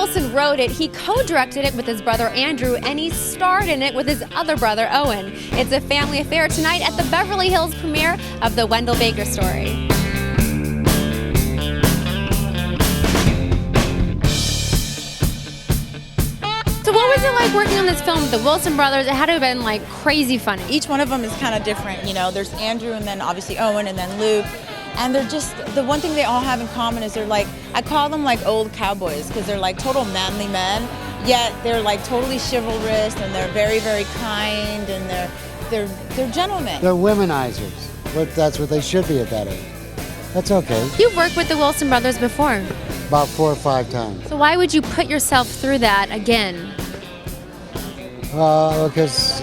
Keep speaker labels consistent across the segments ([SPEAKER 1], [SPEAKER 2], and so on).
[SPEAKER 1] Wilson wrote it, he co-directed it with his brother Andrew, and he starred in it with his other brother Owen. It's a family affair tonight at the Beverly Hills premiere of The Wendell Baker Story. So what was it like working on this film with the Wilson brothers? It had to have been like crazy funny.
[SPEAKER 2] Each one of them is kind of different, you know. There's Andrew and then obviously Owen and then Luke. And they're just, the one thing they all have in common is they're like, I call them like old cowboys because they're like total manly men, yet they're like totally chivalrous and they're very, very kind and they're gentlemen.
[SPEAKER 3] They're womenizers. But that's what they should be at that age. That's okay.
[SPEAKER 1] You've worked with the Wilson brothers before.
[SPEAKER 3] About 4 or 5 times.
[SPEAKER 1] So why would you put yourself through that again?
[SPEAKER 3] Because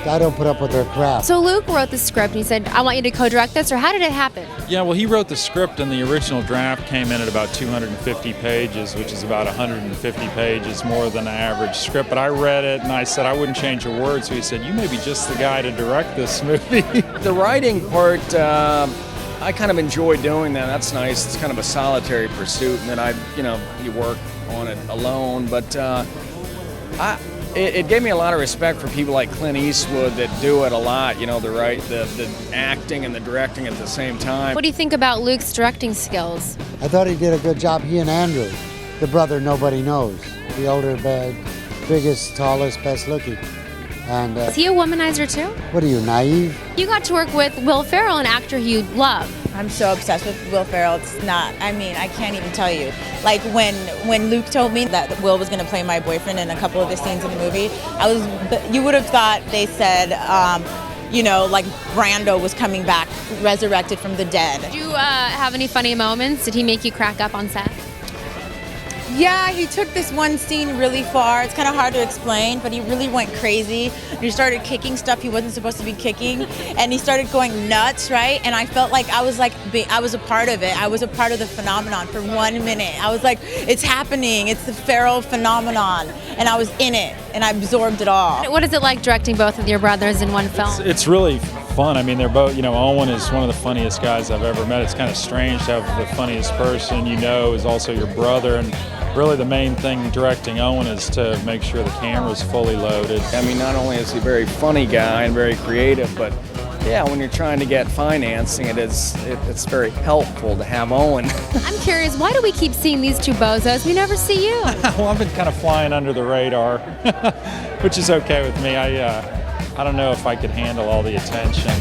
[SPEAKER 3] I don't put up with their crap.
[SPEAKER 1] So Luke wrote the script and he said, I want you to co-direct this, or how did it happen?
[SPEAKER 4] Yeah, well, he wrote the script and the original draft came in at about 250 pages, which is about 150 pages more than an average script. But I read it and I said I wouldn't change a word. So he said, you may be just the guy to direct this movie.
[SPEAKER 5] The writing part, I kind of enjoy doing that. That's nice. It's kind of a solitary pursuit, and then you work on it alone. But it gave me a lot of respect for people like Clint Eastwood that do it a lot. You know, the acting and the directing at the same time.
[SPEAKER 1] What do you think about Luke's directing skills?
[SPEAKER 3] I thought he did a good job. He and Andrew, the brother nobody knows, the older, biggest, tallest, best looking. And
[SPEAKER 1] Is he a womanizer too?
[SPEAKER 3] what are you, naive?
[SPEAKER 1] You got to work with Will Ferrell, an actor you love.
[SPEAKER 2] I'm so obsessed with Will Ferrell. It's not, I mean, I can't even tell you. Like when Luke told me that Will was going to play my boyfriend in a couple of the scenes in the movie, you would have thought they said, like Brando was coming back, resurrected from the dead.
[SPEAKER 1] Did you have any funny moments? Did he make you crack up on set?
[SPEAKER 2] Yeah, he took this one scene really far. It's kind of hard to explain, but he really went crazy. He started kicking stuff he wasn't supposed to be kicking, and he started going nuts, right? And I felt like I was a part of it. I was a part of the phenomenon for 1 minute. I was like, it's happening. It's the Ferrell phenomenon, and I was in it, and I absorbed it all.
[SPEAKER 1] What is it like directing both of your brothers in one film?
[SPEAKER 4] It's really fun. I mean, they're both, Owen is one of the funniest guys I've ever met. It's kind of strange to have the funniest person is also your brother. And really the main thing directing Owen is to make sure the camera's fully loaded.
[SPEAKER 5] I mean, not only is he a very funny guy and very creative, but yeah, when you're trying to get financing, it's very helpful to have Owen.
[SPEAKER 1] I'm curious, why do we keep seeing these two bozos? We never see you.
[SPEAKER 4] Well, I've been kind of flying under the radar, which is okay with me. I don't know if I could handle all the attention.